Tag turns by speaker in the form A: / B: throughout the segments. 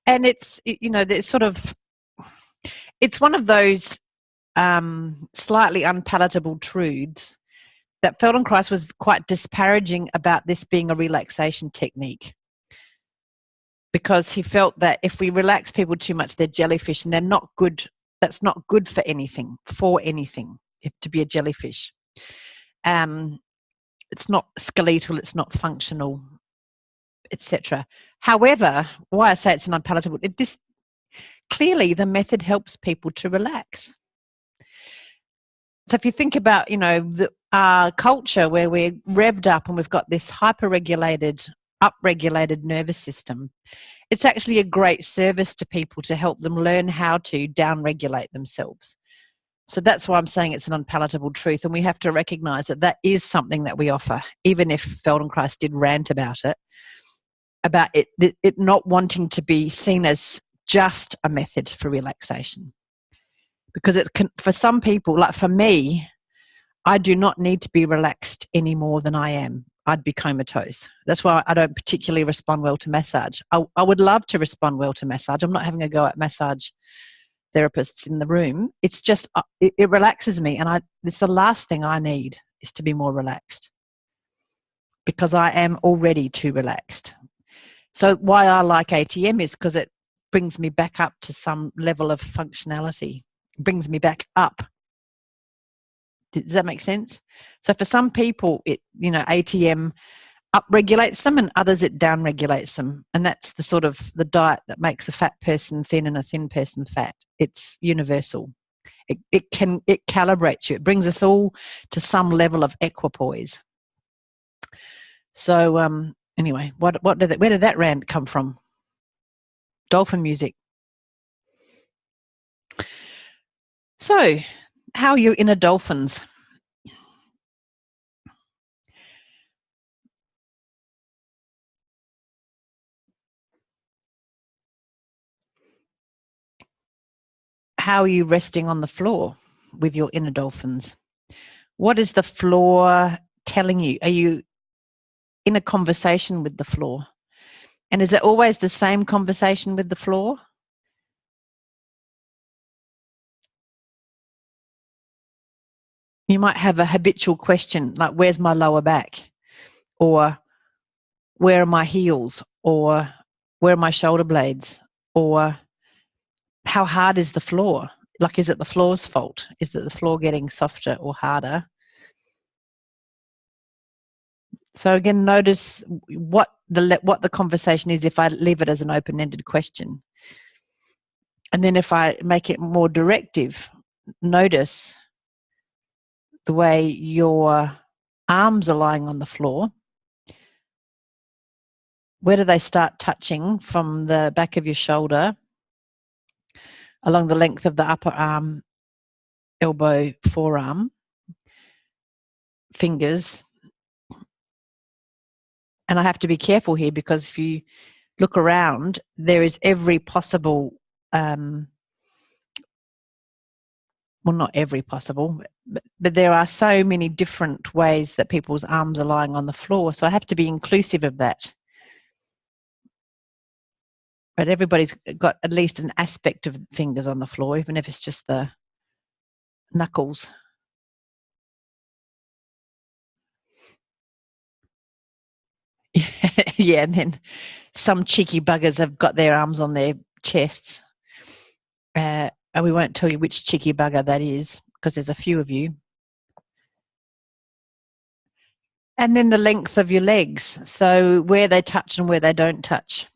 A: And it's, you know, it's sort of, it's one of those slightly unpalatable truths that Feldenkrais was quite disparaging about this being a relaxation technique, because he felt that if we relax people too much, they're jellyfish and they're not good. That's not good for anything, to be a jellyfish. It's not skeletal, it's not functional, etc. However, why I say it's an unpalatable, clearly the method helps people to relax. So if you think about, you know, our culture where we're revved up and we've got this hyper-regulated, upregulated nervous system, it's actually a great service to people to help them learn how to downregulate themselves. So that's why I'm saying it's an unpalatable truth, and we have to recognise that that is something that we offer, even if Feldenkrais did rant about it not wanting to be seen as just a method for relaxation. Because it can, for some people, like for me, I do not need to be relaxed any more than I am. I'd be comatose. That's why I don't particularly respond well to massage. I would love to respond well to massage. I'm not having a go at massage therapists in the room. It's just, it relaxes me, and it's the last thing I need is to be more relaxed, because I am already too relaxed. So why I like ATM is because it brings me back up to some level of functionality. It brings me back up. Does that make sense? So for some people, ATM upregulates them, and others it downregulates them. And that's the sort of the diet that makes a fat person thin and a thin person fat. It's universal. It calibrates you. It brings us all to some level of equipoise. So anyway, where did that rant come from? Dolphin music. So, how are your inner dolphins? How are you resting on the floor with your inner dolphins? What is the floor telling you? Are you in a conversation with the floor? And is it always the same conversation with the floor? You might have a habitual question like, where's my lower back? Or where are my heels? Or where are my shoulder blades? Or how hard is the floor? Like, is it the floor's fault? Is it the floor getting softer or harder? So again, notice what the conversation is if I leave it as an open-ended question. And then if I make it more directive, notice the way your arms are lying on the floor. Where do they start touching? From the back of your shoulder, along the length of the upper arm, elbow, forearm, fingers. And I have to be careful here, because if you look around, there is every possible, well, not every possible, but there are so many different ways that people's arms are lying on the floor. So I have to be inclusive of that. But everybody's got at least an aspect of fingers on the floor, even if it's just the knuckles. Yeah, and then some cheeky buggers have got their arms on their chests. And we won't tell you which cheeky bugger that is, because there's a few of you. And then the length of your legs, so where they touch and where they don't touch.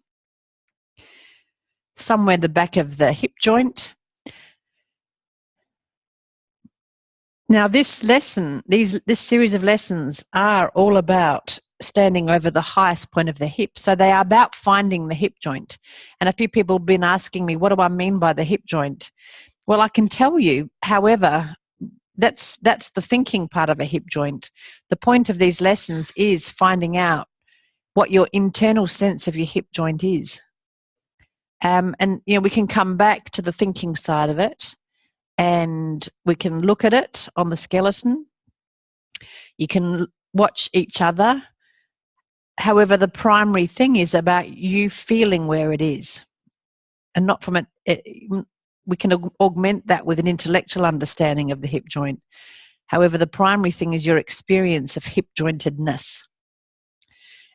A: Somewhere the back of the hip joint. Now this series of lessons are all about standing over the highest point of the hip. So they are about finding the hip joint. And a few people have been asking me, what do I mean by the hip joint? Well, I can tell you, however, that's the thinking part of a hip joint. The point of these lessons is finding out what your internal sense of your hip joint is. And we can come back to the thinking side of it, and we can look at it on the skeleton. You can watch each other. However, the primary thing is about you feeling where it is. and not from we can augment that with an intellectual understanding of the hip joint. However, the primary thing is your experience of hip jointedness.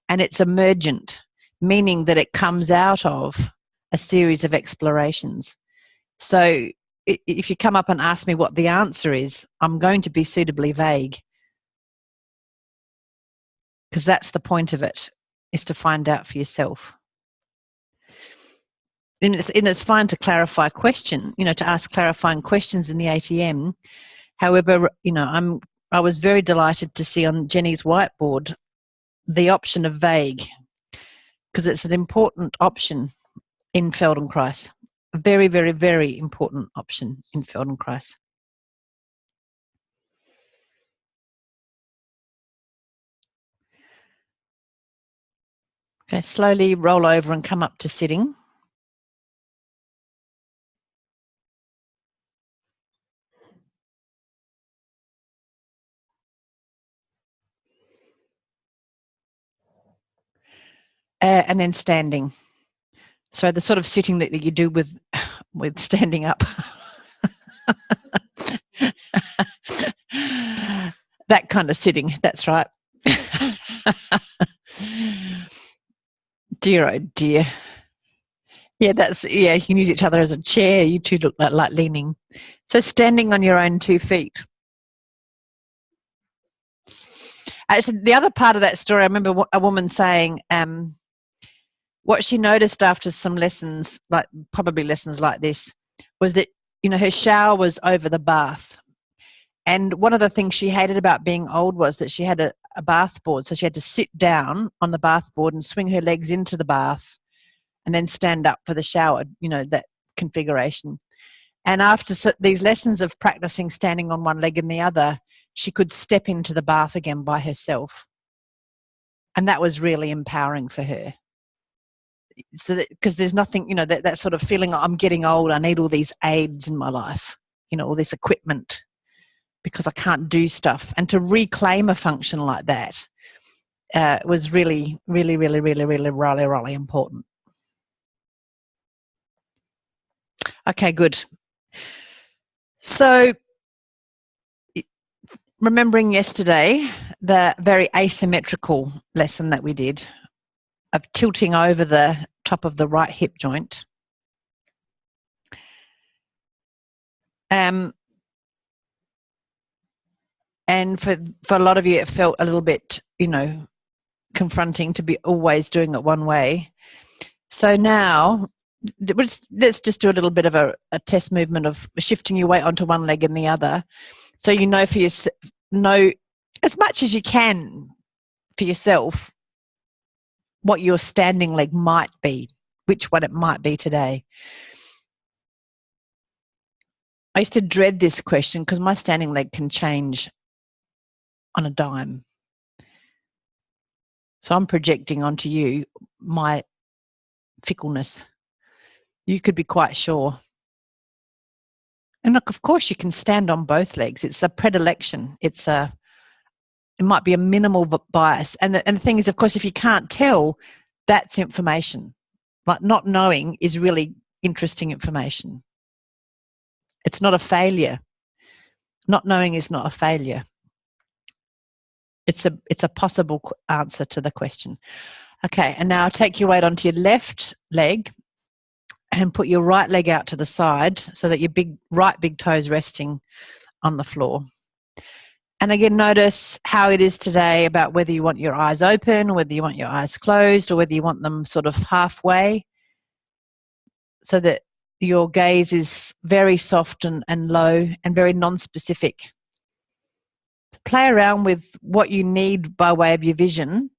A: And it's emergent, meaning that it comes out of a series of explorations. So if you come up and ask me what the answer is, I'm going to be suitably vague, because that's the point of it, is to find out for yourself. And it's fine to clarify question, to ask clarifying questions in the ATM. However, I was very delighted to see on Jenny's whiteboard the option of vague, because it's an important option in Feldenkrais. A very, very, very important option in Feldenkrais. Okay, slowly roll over and come up to sitting. And then standing. So the sort of sitting that you do with standing up. That kind of sitting, that's right. Dear, oh dear. Yeah, you can use each other as a chair. You two look like leaning. So standing on your own 2 feet. Actually, the other part of that story, I remember a woman saying what she noticed after some lessons, probably lessons like this, was that, her shower was over the bath. And one of the things she hated about being old was that she had a bath board. So she had to sit down on the bath board and swing her legs into the bath and then stand up for the shower, that configuration. And after these lessons of practicing standing on one leg and the other, she could step into the bath again by herself. And that was really empowering for her. So because there's nothing, that sort of feeling, I'm getting old, I need all these aids in my life, all this equipment, because I can't do stuff. And to reclaim a function like that was really, really, really, really, really, really, really important. Okay, good. So remembering yesterday, the very asymmetrical lesson that we did of tilting over the top of the right hip joint. And for a lot of you, it felt a little bit, confronting to be always doing it one way. So now, let's just do a little bit of a test movement of shifting your weight onto one leg and the other. So for yourself, know as much as you can for yourself what your standing leg might be, which one it might be today. I used to dread this question because my standing leg can change on a dime. So I'm projecting onto you my fickleness. You could be quite sure. And look, of course, you can stand on both legs. It's a predilection. It might be a minimal bias. And the thing is, of course, if you can't tell, that's information. Like not knowing is really interesting information. It's not a failure. Not knowing is not a failure. It's a possible answer to the question. Okay, and now take your weight onto your left leg and put your right leg out to the side so that your right big toe is resting on the floor. And again, notice how it is today about whether you want your eyes open, whether you want your eyes closed, or whether you want them sort of halfway, so that your gaze is very soft and low and very non-specific. Play around with what you need by way of your vision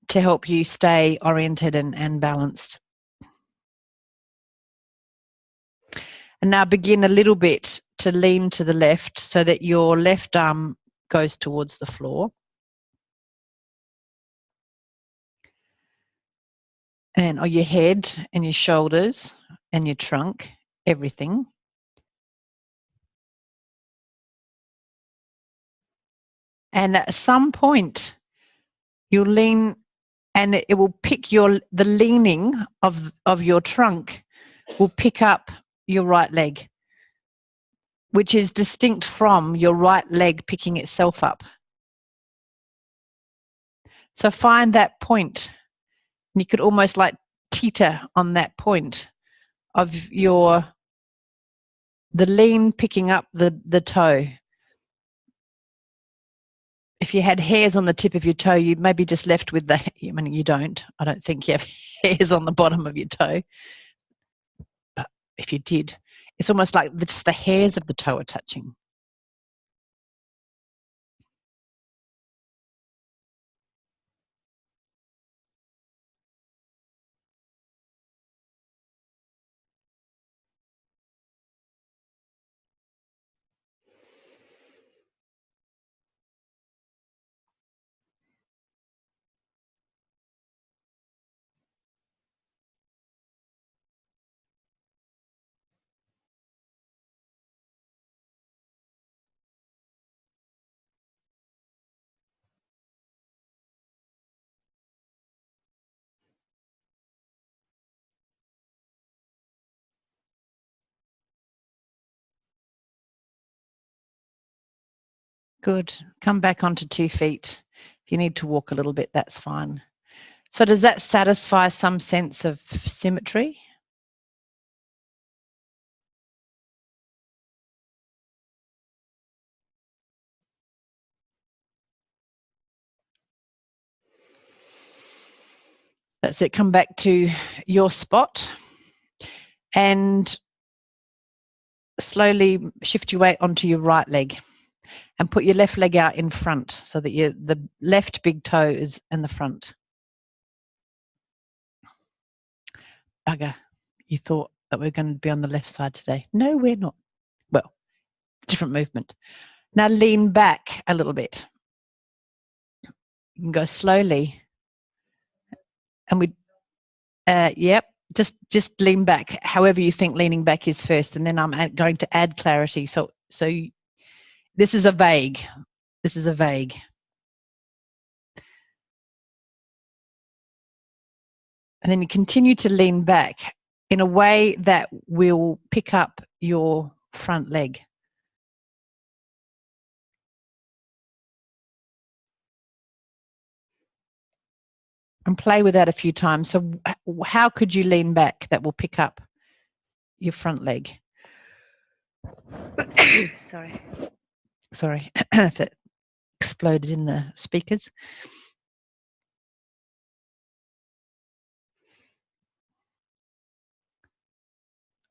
A: to help you stay oriented and balanced. And now begin a little bit to lean to the left so that your left arm goes towards the floor. And your head and your shoulders and your trunk, everything. And at some point, you'll lean and it will pick the leaning of your trunk will pick up your right leg, which is distinct from your right leg picking itself up. So find that point. You could almost like teeter on that point of the lean picking up the toe. If you had hairs on the tip of your toe, you may be just left with I mean, you don't. I don't think you have hairs on the bottom of your toe. But if you did, it's almost like just the hairs of the toe are touching. Good. Come back onto 2 feet. If you need to walk a little bit, that's fine. So does that satisfy some sense of symmetry? That's it. Come back to your spot and slowly shift your weight onto your right leg and put your left leg out in front so that the left big toe is in the front. Bugger, you thought that we're going to be on the left side today. No, we're not. Well, different movement. Now lean back a little bit. You can go slowly. And yep, just lean back, however you think leaning back is first, and then I'm going to add clarity. So this is a vague. This is a vague. And then you continue to lean back in a way that will pick up your front leg. And play with that a few times. So how could you lean back that will pick up your front leg? Sorry, if that exploded in the speakers.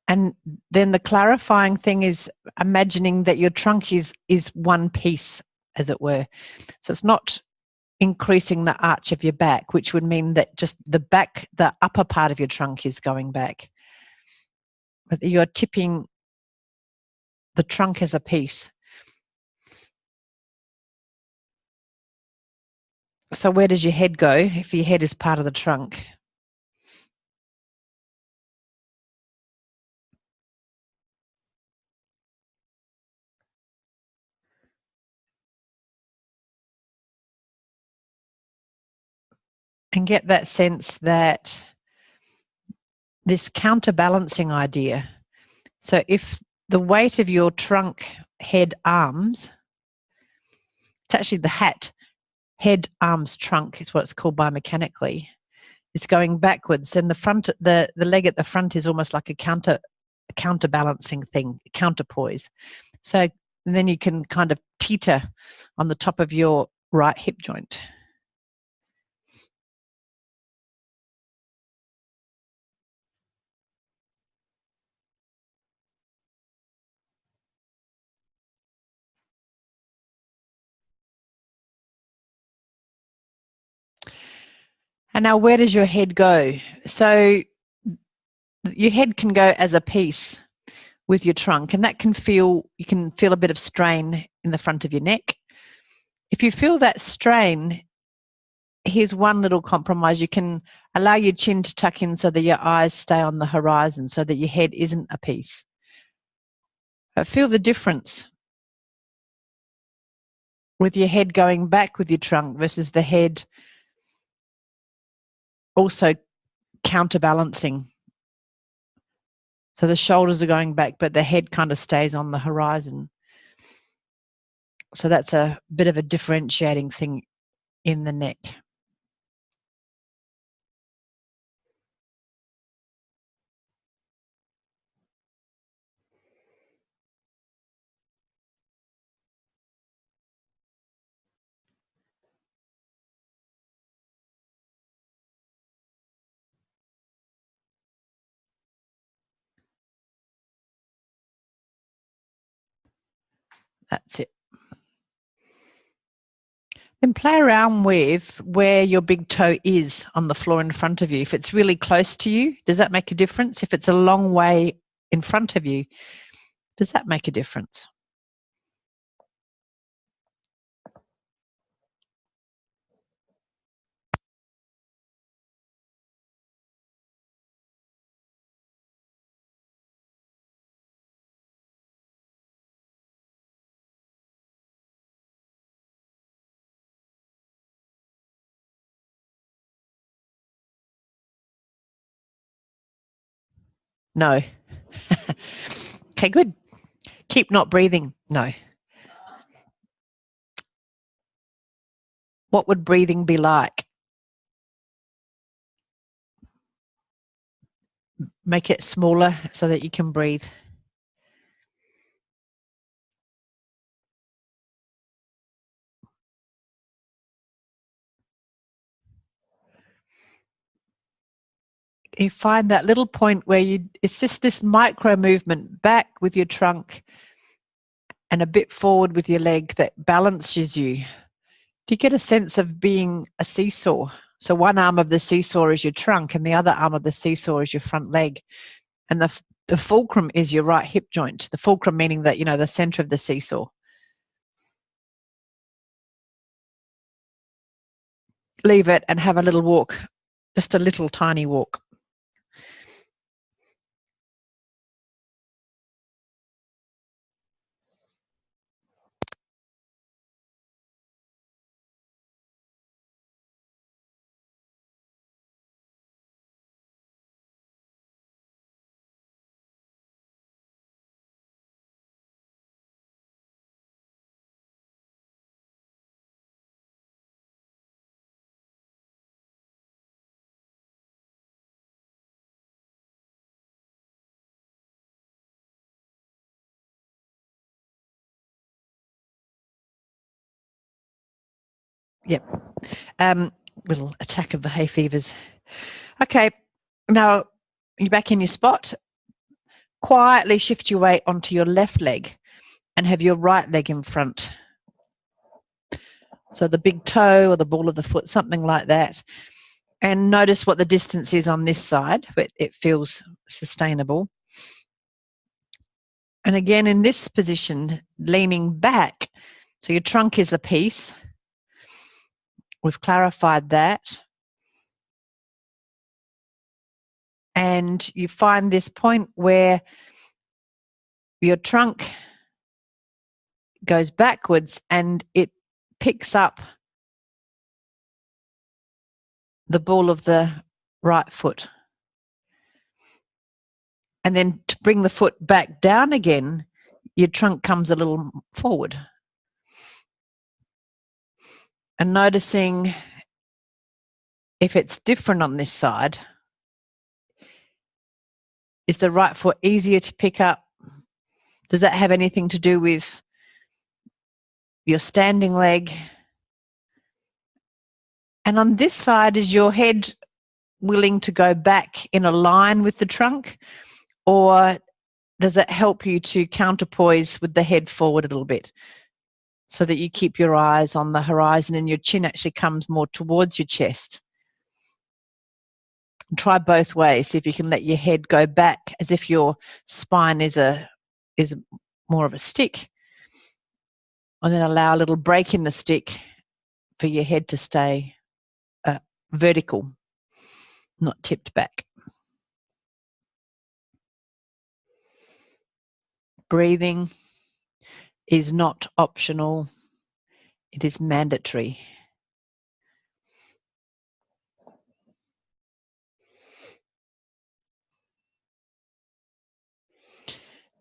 A: And then the clarifying thing is imagining that your trunk is one piece, as it were. So it's not increasing the arch of your back, which would mean that just the upper part of your trunk is going back. But you're tipping the trunk as a piece. So where does your head go if your head is part of the trunk? And get that sense that this counterbalancing idea. So if the weight of your trunk, head, arms, it's actually the hat, head, arms, trunk is what it's called biomechanically, is going backwards, and the leg at the front is almost like a counterbalancing thing, counterpoise. So then you can kind of teeter on the top of your right hip joint. And now where does your head go? So your head can go as a piece with your trunk, and that you can feel a bit of strain in the front of your neck. If you feel that strain, here's one little compromise. You can allow your chin to tuck in so that your eyes stay on the horizon, so that your head isn't a piece. But feel the difference with your head going back with your trunk versus the head also counterbalancing. So the shoulders are going back, but the head kind of stays on the horizon. So that's a bit of a differentiating thing in the neck. That's it. Then play around with where your big toe is on the floor in front of you. If it's really close to you, does that make a difference? If it's a long way in front of you, does that make a difference? No. Okay, good. Keep not breathing. No. What would breathing be like? Make it smaller so that you can breathe. You find that little point where it's just this micro movement back with your trunk and a bit forward with your leg that balances you. Do you get a sense of being a seesaw? So one arm of the seesaw is your trunk and the other arm of the seesaw is your front leg. And the fulcrum is your right hip joint. The fulcrum meaning that, the center of the seesaw. Leave it and have a little walk, just a little tiny walk. Yep. Little attack of the hay fevers. Okay. Now you're back in your spot. Quietly shift your weight onto your left leg and have your right leg in front. So the big toe or the ball of the foot, something like that. And notice what the distance is on this side, but it feels sustainable. And again, in this position, leaning back, so your trunk is a piece. We've clarified that. And you find this point where your trunk goes backwards and it picks up the ball of the right foot. And then to bring the foot back down again, your trunk comes a little forward. And noticing if it's different on this side. Is the right foot easier to pick up? Does that have anything to do with your standing leg? And on this side, is your head willing to go back in a line with the trunk? Or does it help you to counterpoise with the head forward a little bit so that you keep your eyes on the horizon and your chin actually comes more towards your chest? And try both ways. See if you can let your head go back as if your spine is more of a stick. And then allow a little break in the stick for your head to stay vertical, not tipped back. Breathing is not optional. It is mandatory.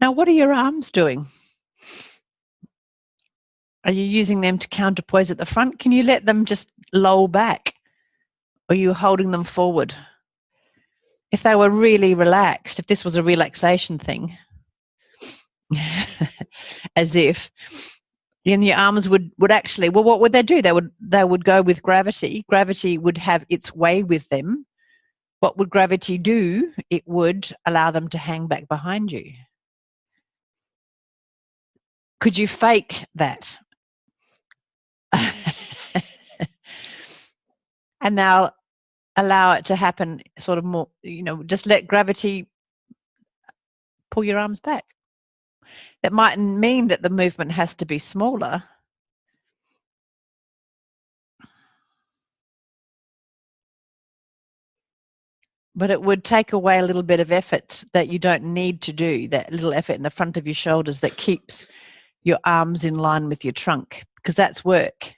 A: Now, what are your arms doing? Are you using them to counterpoise at the front? Can you let them just loll back? Or are you holding them forward? If they were really relaxed, if this was a relaxation thing, as if, and your arms would actually, well, what would they do? They would go with gravity. Gravity would have its way with them. What would gravity do? It would allow them to hang back behind you. Could you fake that? And now allow it to happen sort of more, just let gravity pull your arms back. That might mean that the movement has to be smaller. But it would take away a little bit of effort that you don't need to do, that little effort in the front of your shoulders that keeps your arms in line with your trunk, because that's work.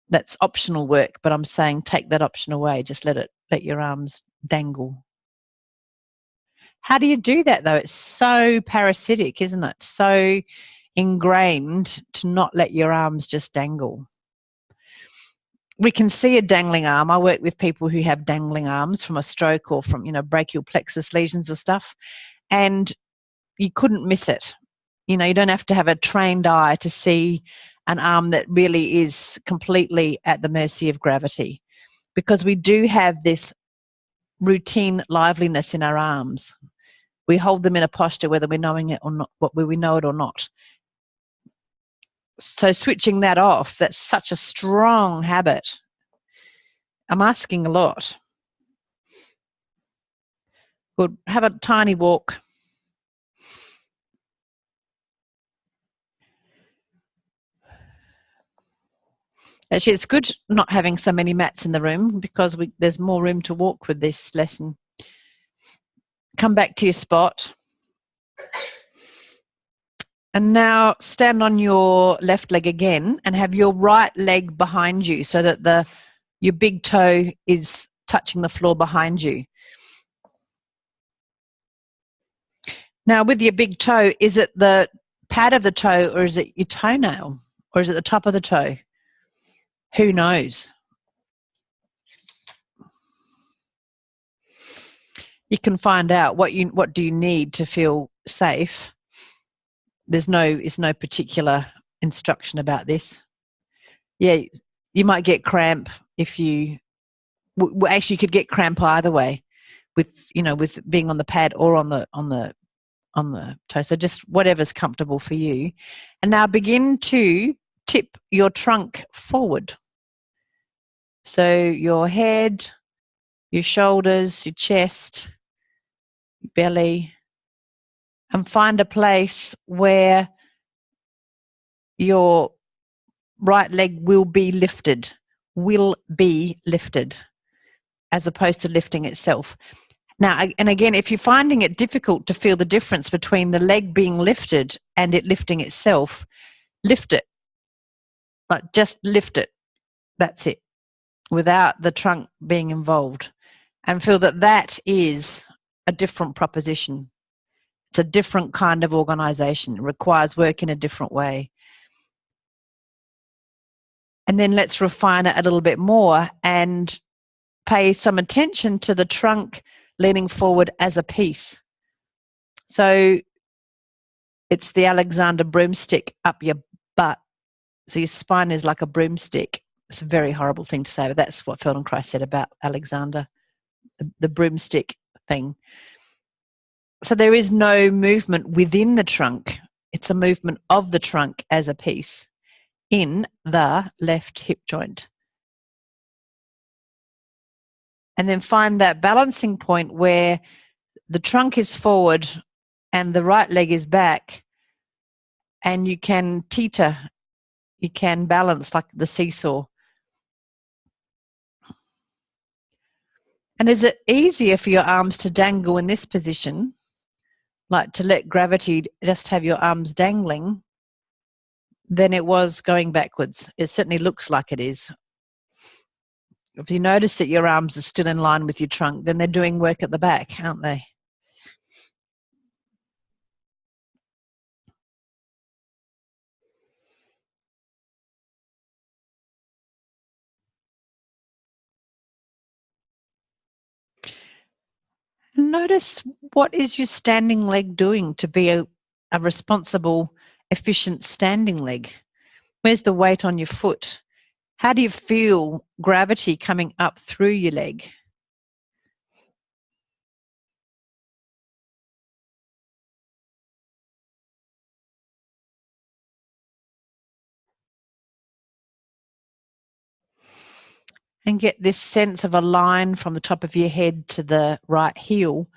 A: That's optional work, but I'm saying take that option away. Just let your arms dangle. How do you do that, though? It's so parasitic, isn't it? So ingrained to not let your arms just dangle. We can see a dangling arm. I work with people who have dangling arms from a stroke or from, brachial plexus lesions or stuff, and you couldn't miss it. You don't have to have a trained eye to see an arm that really is completely at the mercy of gravity, because we do have this routine liveliness in our arms. We hold them in a posture whether we're knowing it or not, whether we know it or not. So switching that off, that's such a strong habit. I'm asking a lot. Good. Have a tiny walk. Actually, it's good not having so many mats in the room, because there's more room to walk with this lesson. Come back to your spot. And now stand on your left leg again and have your right leg behind you so that your big toe is touching the floor behind you. Now, with your big toe, is it the pad of the toe, or is it your toenail, or is it the top of the toe? Who knows? You can find out what do you need to feel safe. There's no particular instruction about this. Yeah, you might get cramp if you actually you could get cramp either way with being on the pad or on the toe. So just whatever's comfortable for you. And now begin to tip your trunk forward. So your head, your shoulders, your chest, your belly, and find a place where your right leg will be lifted, as opposed to lifting itself. Now, and again, if you're finding it difficult to feel the difference between the leg being lifted and it lifting itself, lift it. Like, just lift it. That's it, without the trunk being involved. And feel that is a different proposition. It's a different kind of organization. It requires work in a different way. And then let's refine it a little bit more and pay some attention to the trunk leaning forward as a piece. So it's the Alexander broomstick up your butt. So your spine is like a broomstick. It's a very horrible thing to say, but that's what Feldenkrais said about Alexander, the broomstick thing. So there is no movement within the trunk. It's a movement of the trunk as a piece in the left hip joint. And then find that balancing point where the trunk is forward and the right leg is back, and you can teeter, you can balance like the seesaw. And is it easier for your arms to dangle in this position, like to let gravity just have your arms dangling, than it was going backwards? It certainly looks like it is. If you notice that your arms are still in line with your trunk, then they're doing work at the back, aren't they? notice what is your standing leg doing to be a responsible, efficient standing leg. Where's the weight on your foot? How do you feel gravity coming up through your leg? And get this sense of a line from the top of your head to the right heel.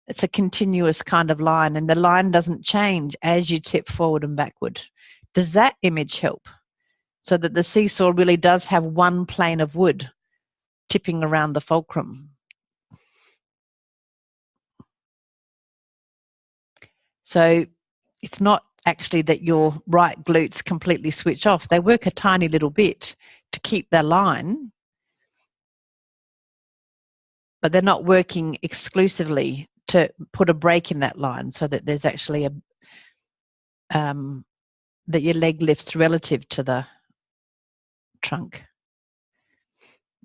A: It's a continuous kind of line, and the line doesn't change as you tip forward and backward. Does that image help? So that the seesaw really does have one plane of wood tipping around the fulcrum. So it's not actually that your right glutes completely switch off. They work a tiny little bit to keep their line, but they're not working exclusively to put a break in that line so that there's actually that your leg lifts relative to the trunk.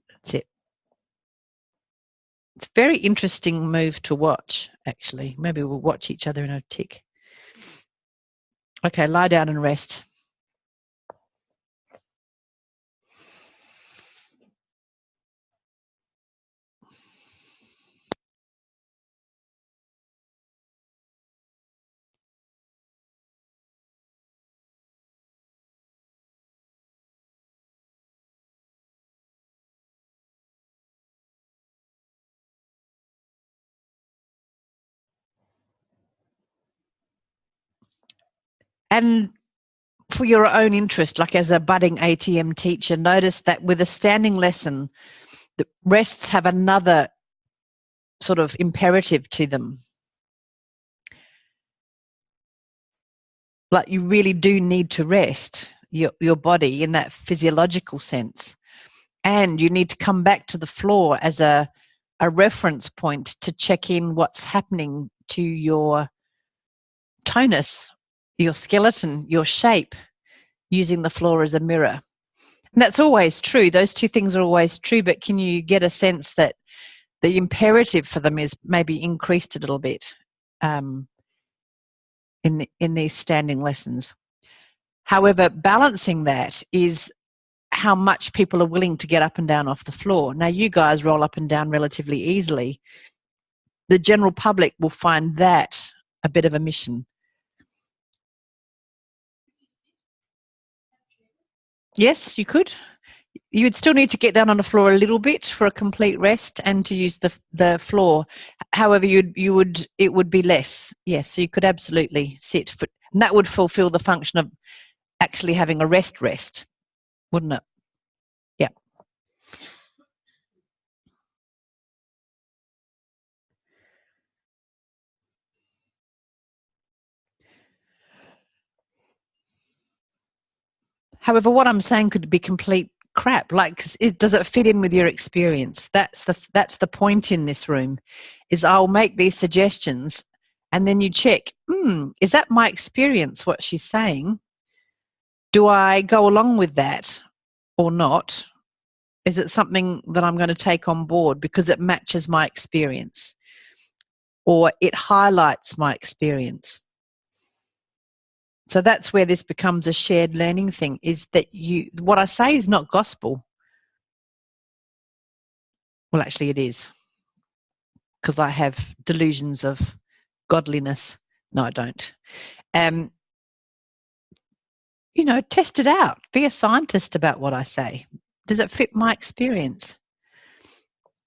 A: That's it. It's a very interesting move to watch, actually. Maybe we'll watch each other in a tick. Okay, lie down and rest. And for your own interest, like as a budding ATM teacher, notice that with a standing lesson, the rests have another sort of imperative to them. Like you really do need to rest your body in that physiological sense. And you need to come back to the floor as a reference point to check in what's happening to your tonus, your skeleton, your shape, using the floor as a mirror. And that's always true. Those two things are always true, but can you get a sense that the imperative for them is maybe increased a little bit in these standing lessons? However, balancing that is how much people are willing to get up and down off the floor. Now, you guys roll up and down relatively easily. The general public will find that a bit of a mission. Yes, you could. You would still need to get down on the floor a little bit for a complete rest and to use the floor. However, it would be less. Yes, so you could absolutely sit, and that would fulfill the function of actually having a rest, wouldn't it? Yeah. However, what I'm saying could be complete crap. Like, does it fit in with your experience? That's the point in this room, is I'll make these suggestions and then you check, is that my experience, what she's saying? Do I go along with that or not? Is it something that I'm going to take on board because it matches my experience or it highlights my experience? So that's where this becomes a shared learning thing, is that what I say is not gospel. Well, actually it is, because I have delusions of godliness. No, I don't. Test it out. Be a scientist about what I say. Does it fit my experience?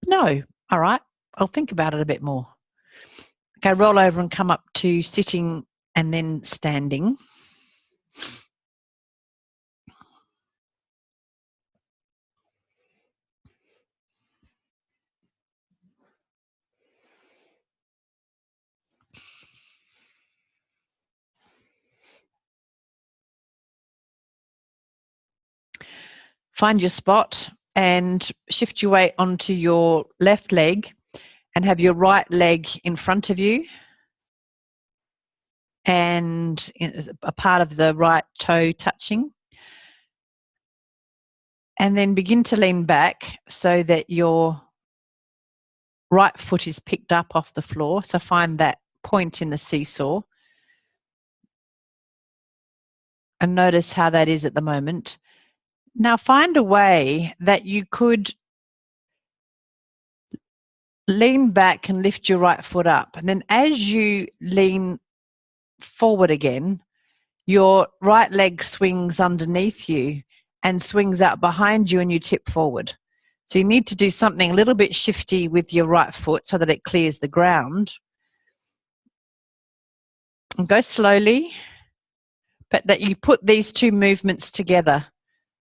A: No. All right. I'll think about it a bit more. Okay, roll over and come up to sitting and then standing. Find your spot and shift your weight onto your left leg and have your right leg in front of you and a part of the right toe touching. And then begin to lean back so that your right foot is picked up off the floor. So find that point in the seesaw and notice how that is at the moment. Now find a way that you could lean back and lift your right foot up. And then as you lean forward again, your right leg swings underneath you and swings out behind you and you tip forward. So you need to do something a little bit shifty with your right foot so that it clears the ground. And go slowly, but that you put these two movements together.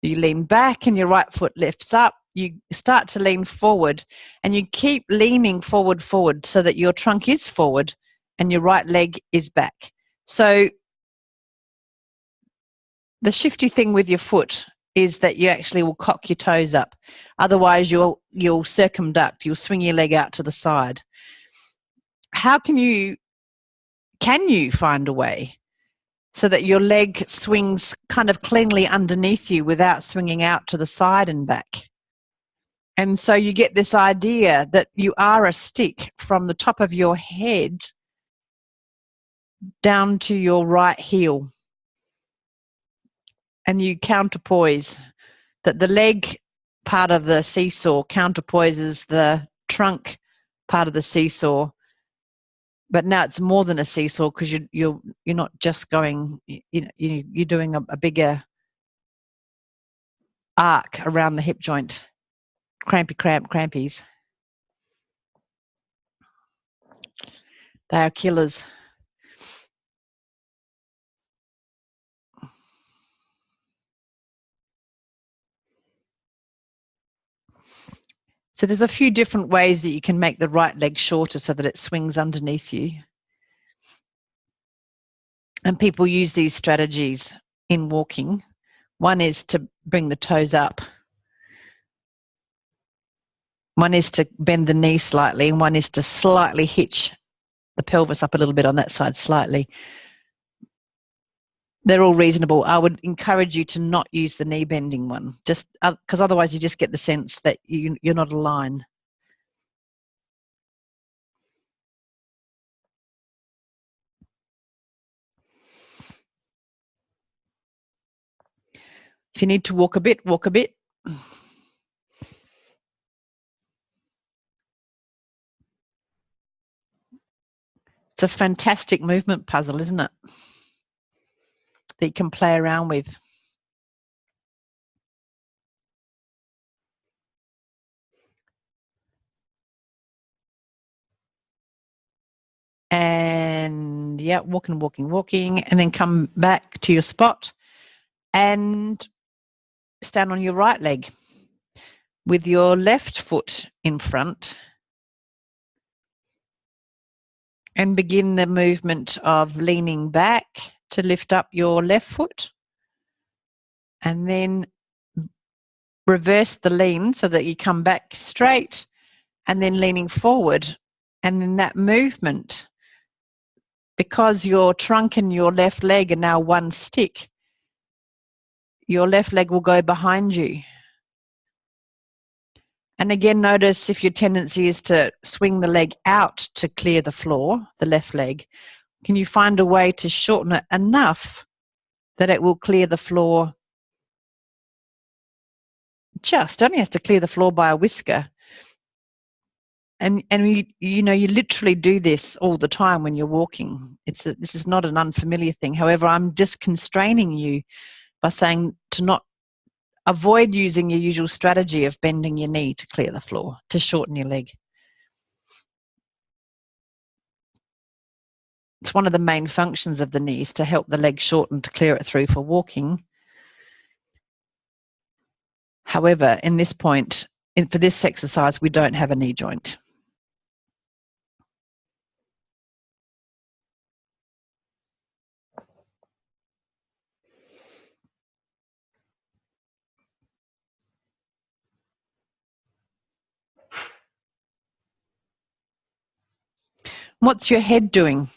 A: You lean back and your right foot lifts up. You start to lean forward and you keep leaning forward so that your trunk is forward and your right leg is back. So the shifty thing with your foot is that you actually will cock your toes up. Otherwise, you'll circumduct, you'll swing your leg out to the side. How can you find a way so that your leg swings kind of cleanly underneath you without swinging out to the side and back? And so you get this idea that you are a stick from the top of your head down to your right heel. And you counterpoise, that the leg part of the seesaw counterpoises the trunk part of the seesaw. But now it's more than a seesaw because you're not just going, you're doing a bigger arc around the hip joint. Crampies. They are killers. So there's a few different ways that you can make the right leg shorter so that it swings underneath you. And people use these strategies in walking. One is to bring the toes up. One is to bend the knee slightly, and one is to slightly hitch the pelvis up a little bit on that side slightly. They're all reasonable. I would encourage you to not use the knee bending one, just because otherwise you just get the sense that you're not aligned. If you need to walk a bit, walk a bit. It's a fantastic movement puzzle, isn't it? That you can play around with. And yeah, walking, and then come back to your spot and stand on your right leg with your left foot in front and begin the movement of leaning back to lift up your left foot, and then reverse the lean so that you come back straight and then leaning forward. And in that movement, because your trunk and your left leg are now one stick, your left leg will go behind you. And again, notice if your tendency is to swing the leg out to clear the floor, the left leg, can you find a way to shorten it enough that it will clear the floor? Just only has to clear the floor by a whisker. And you literally do this all the time when you're walking. This is not an unfamiliar thing. However, I'm just constraining you by saying to not avoid using your usual strategy of bending your knee to clear the floor, to shorten your leg. It's one of the main functions of the knees to help the leg shorten to clear it through for walking. However, in this point, for this exercise, we don't have a knee joint. What's your head doing?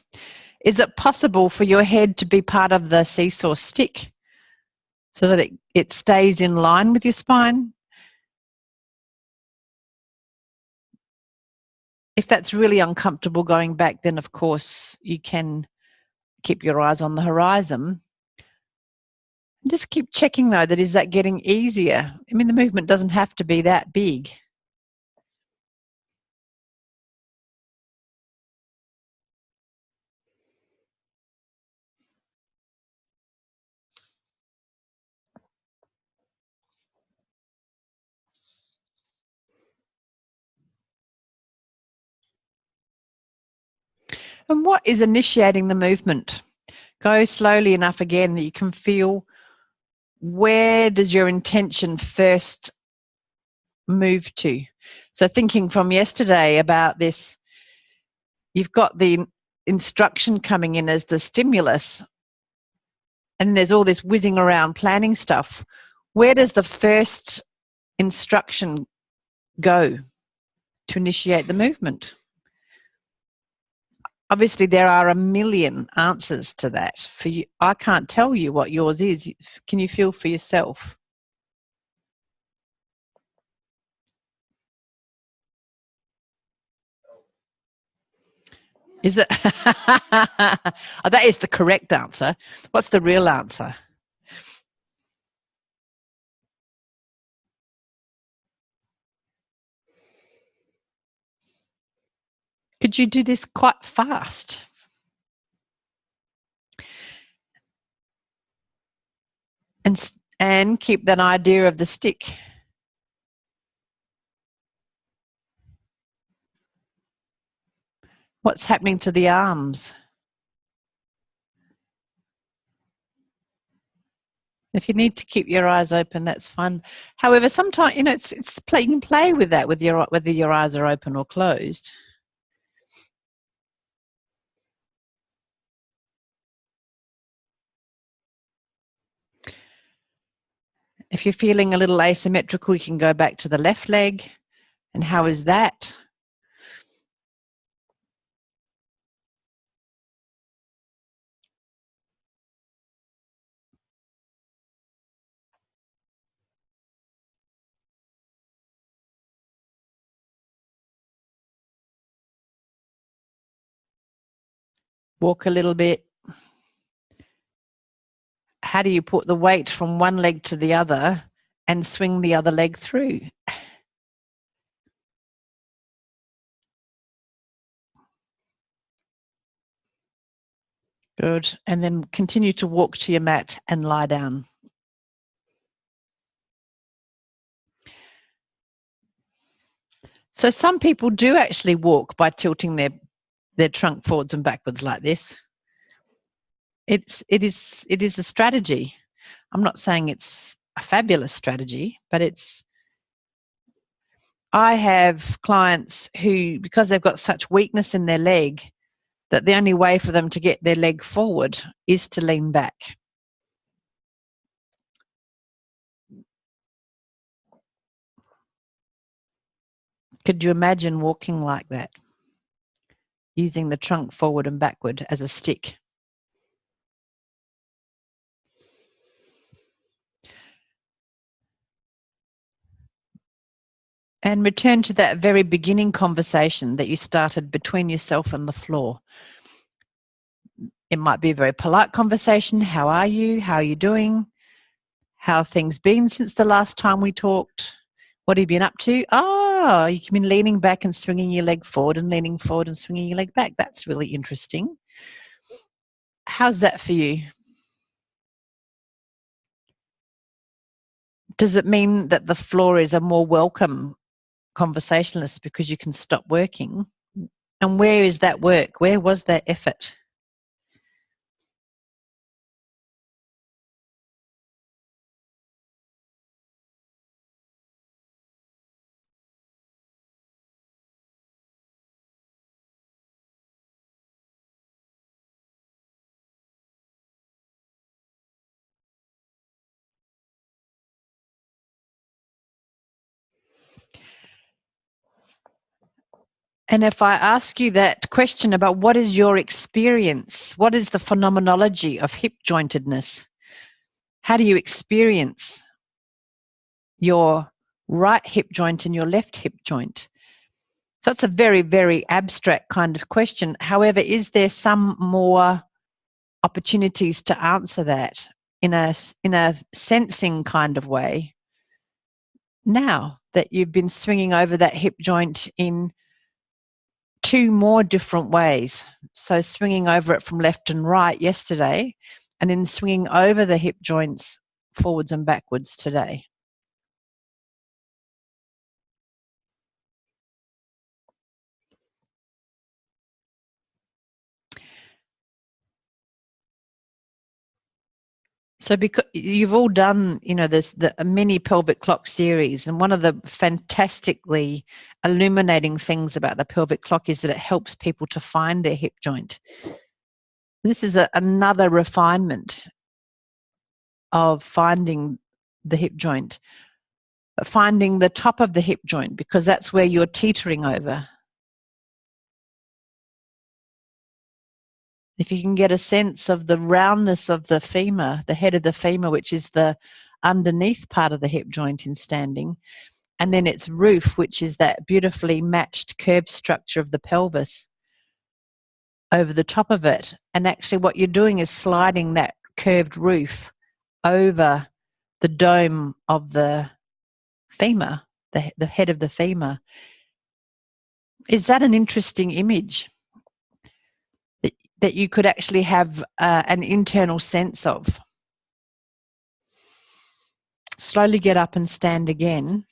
A: Is it possible for your head to be part of the seesaw stick so that it stays in line with your spine? If that's really uncomfortable going back, then of course you can keep your eyes on the horizon. Just keep checking though, is that getting easier? I mean, the movement doesn't have to be that big. And what is initiating the movement? Go slowly enough again that you can feel, where does your intention first move to? So thinking from yesterday about this, you've got the instruction coming in as the stimulus, and there's all this whizzing around planning stuff. Where does the first instruction go to initiate the movement? Obviously, there are a million answers to that. For you, I can't tell you what yours is. Can you feel for yourself? Is it? Oh, that is the correct answer. What's the real answer? Could you do this quite fast? And keep that idea of the stick. What's happening to the arms? If you need to keep your eyes open, that's fine. However, sometimes, you know, you can play with that, with whether your eyes are open or closed. If you're feeling a little asymmetrical, you can go back to the left leg. And how is that? Walk a little bit. How do you put the weight from one leg to the other and swing the other leg through? Good. And then continue to walk to your mat and lie down. So some people do actually walk by tilting their trunk forwards and backwards like this. It is a strategy. I'm not saying it's a fabulous strategy, but I have clients who, because they've got such weakness in their leg, that the only way for them to get their leg forward is to lean back. Could you imagine walking like that, using the trunk forward and backward as a stick? And return to that very beginning conversation that you started between yourself and the floor. It might be a very polite conversation. How are you? How are you doing? How have things been since the last time we talked? What have you been up to? Oh, you've been leaning back and swinging your leg forward and leaning forward and swinging your leg back. That's really interesting. How's that for you? Does it mean that the floor is a more welcome conversationalist because you can stop working? And where is that work? Where was that effort? And if I ask you that question about what is your experience, what is the phenomenology of hip jointedness? How do you experience your right hip joint and your left hip joint? So it's a very, very abstract kind of question. However, is there some more opportunities to answer that in a sensing kind of way now that you've been swinging over that hip joint in 2 more different ways? So swinging over it from left and right yesterday, and then swinging over the hip joints forwards and backwards today. So because you've all done, there's the mini pelvic clock series, and one of the fantastically illuminating things about the pelvic clock is that it helps people to find their hip joint. This is another refinement of finding the hip joint, finding the top of the hip joint, because that's where you're teetering over. If you can get a sense of the roundness of the femur, the head of the femur, which is the underneath part of the hip joint in standing, and then its roof, which is that beautifully matched curved structure of the pelvis over the top of it. And actually what you're doing is sliding that curved roof over the dome of the femur, the head of the femur. Is that an interesting image that you could actually have an internal sense of? Slowly get up and stand again.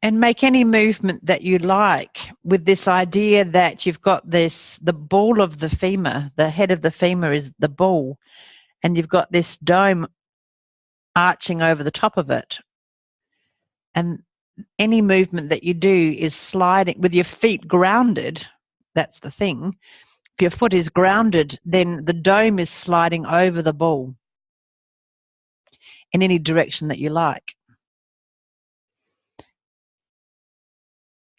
A: And make any movement that you like with this idea that you've got the ball of the femur, the head of the femur is the ball, and you've got this dome arching over the top of it. And any movement that you do is sliding with your feet grounded. That's the thing. If your foot is grounded, then the dome is sliding over the ball in any direction that you like.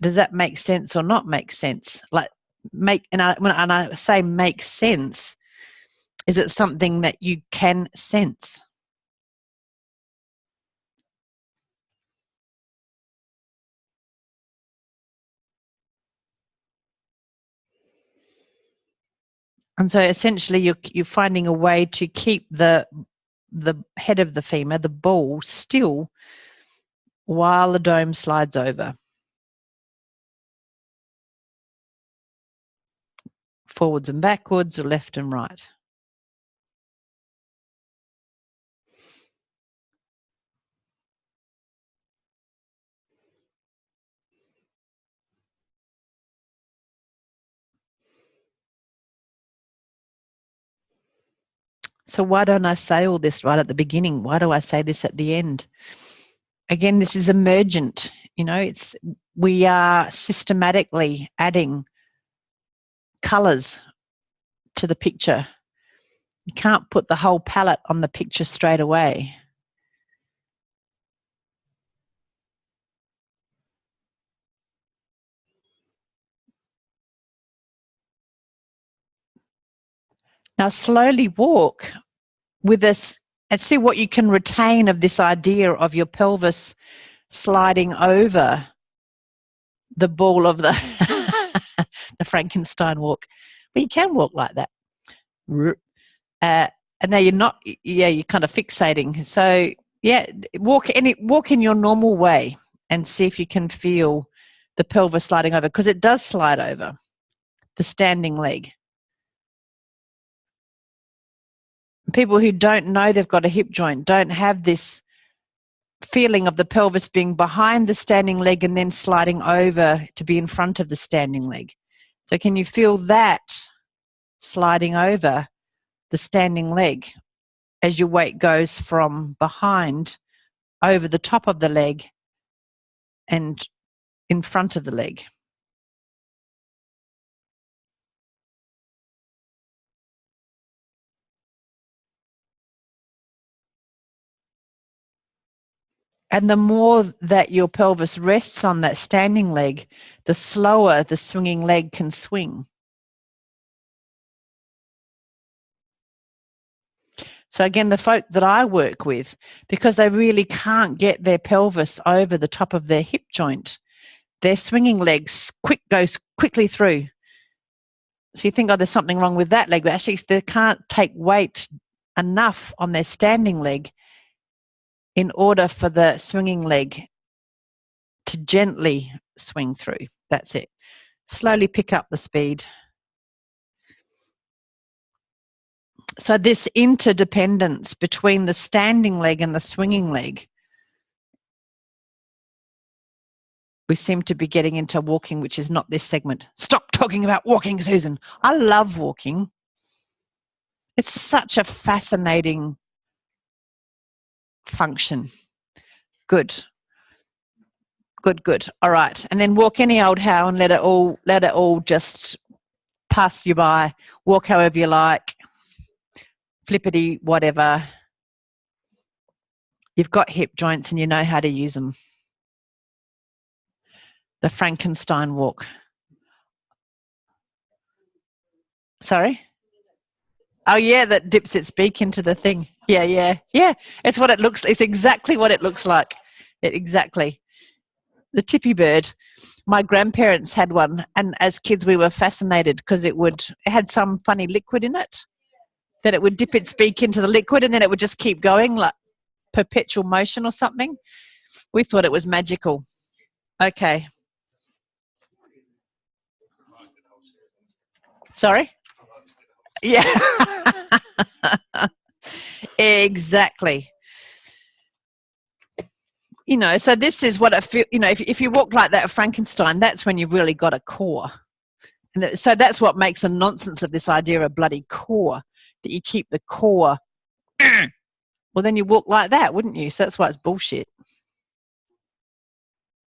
A: Does that make sense or not make sense? When I say make sense, is it something that you can sense? And so essentially you're finding a way to keep the head of the femur, the ball, still while the dome slides over. Forwards and backwards, or left and right. So why don't I say all this right at the beginning? Why do I say this at the end? Again, this is emergent. We are systematically adding colours to the picture. You can't put the whole palette on the picture straight away. Now slowly walk with this and see what you can retain of this idea of your pelvis sliding over the ball of the the Frankenstein walk. But you can walk like that. And now you're not, you're kind of fixating. So walk in your normal way and see if you can feel the pelvis sliding over, because it does slide over the standing leg. People who don't know they've got a hip joint don't have this feeling of the pelvis being behind the standing leg and then sliding over to be in front of the standing leg. So can you feel that sliding over the standing leg as your weight goes from behind over the top of the leg and in front of the leg? And the more that your pelvis rests on that standing leg, the slower the swinging leg can swing. So again, the folk that I work with, because they really can't get their pelvis over the top of their hip joint, their swinging legs goes quickly through. So you think, oh, there's something wrong with that leg, but actually they can't take weight enough on their standing leg in order for the swinging leg to gently swing through. That's it. Slowly pick up the speed. So this interdependence between the standing leg and the swinging leg, we seem to be getting into walking, which is not this segment. Stop talking about walking, Susan. I love walking. It's such a fascinating function. Good. Good. All right. And then walk any old how and let it all just pass you by. Walk however you like. Flippity, whatever. You've got hip joints and you know how to use them. The Frankenstein walk. Sorry? Oh, yeah, that dips its beak into the thing. Yeah. It's what it looks. It's exactly what it looks like. Exactly. The tippy bird. My grandparents had one, and as kids we were fascinated because it had some funny liquid in it, that it would dip its beak into the liquid and then it would just keep going like perpetual motion or something. We thought it was magical. Okay. Sorry? Yeah. Exactly. You know, so this is what I feel, you know, if you walk like that at Frankenstein, that's when you've really got a core. And so that's what makes a nonsense of this idea of bloody core, that you keep the core. Well, then you walk like that, wouldn't you? So that's why it's bullshit.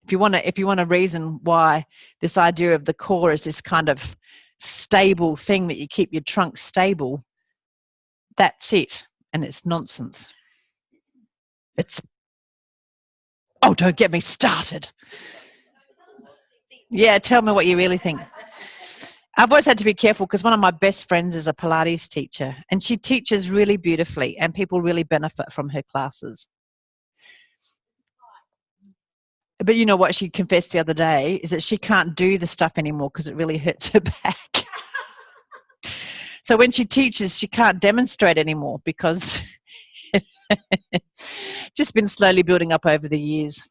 A: If you want to reason why this idea of the core is this kind of stable thing that you keep your trunk stable, that's it. And it's nonsense. Oh, don't get me started. Yeah, tell me what you really think. I've always had to be careful because one of my best friends is a Pilates teacher and she teaches really beautifully and people really benefit from her classes. But you know what she confessed the other day is that she can't do the stuff anymore because it really hurts her back. So when she teaches, she can't demonstrate anymore because it's just been slowly building up over the years.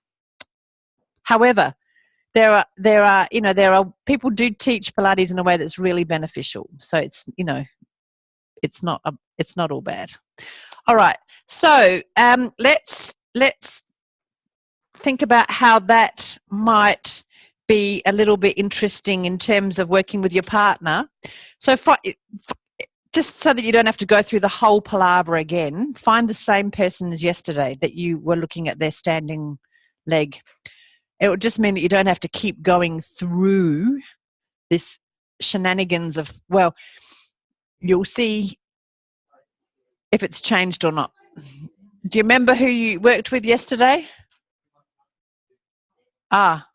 A: However, there are people do teach Pilates in a way that's really beneficial. So it's, you know, it's not all bad. All right. So let's think about how that might be a little bit interesting in terms of working with your partner. So just so that you don't have to go through the whole palaver again, find the same person as yesterday that you were looking at their standing leg. It would just mean that you don't have to keep going through this shenanigans of, well, you'll see if it's changed or not. Do you remember who you worked with yesterday? Ah,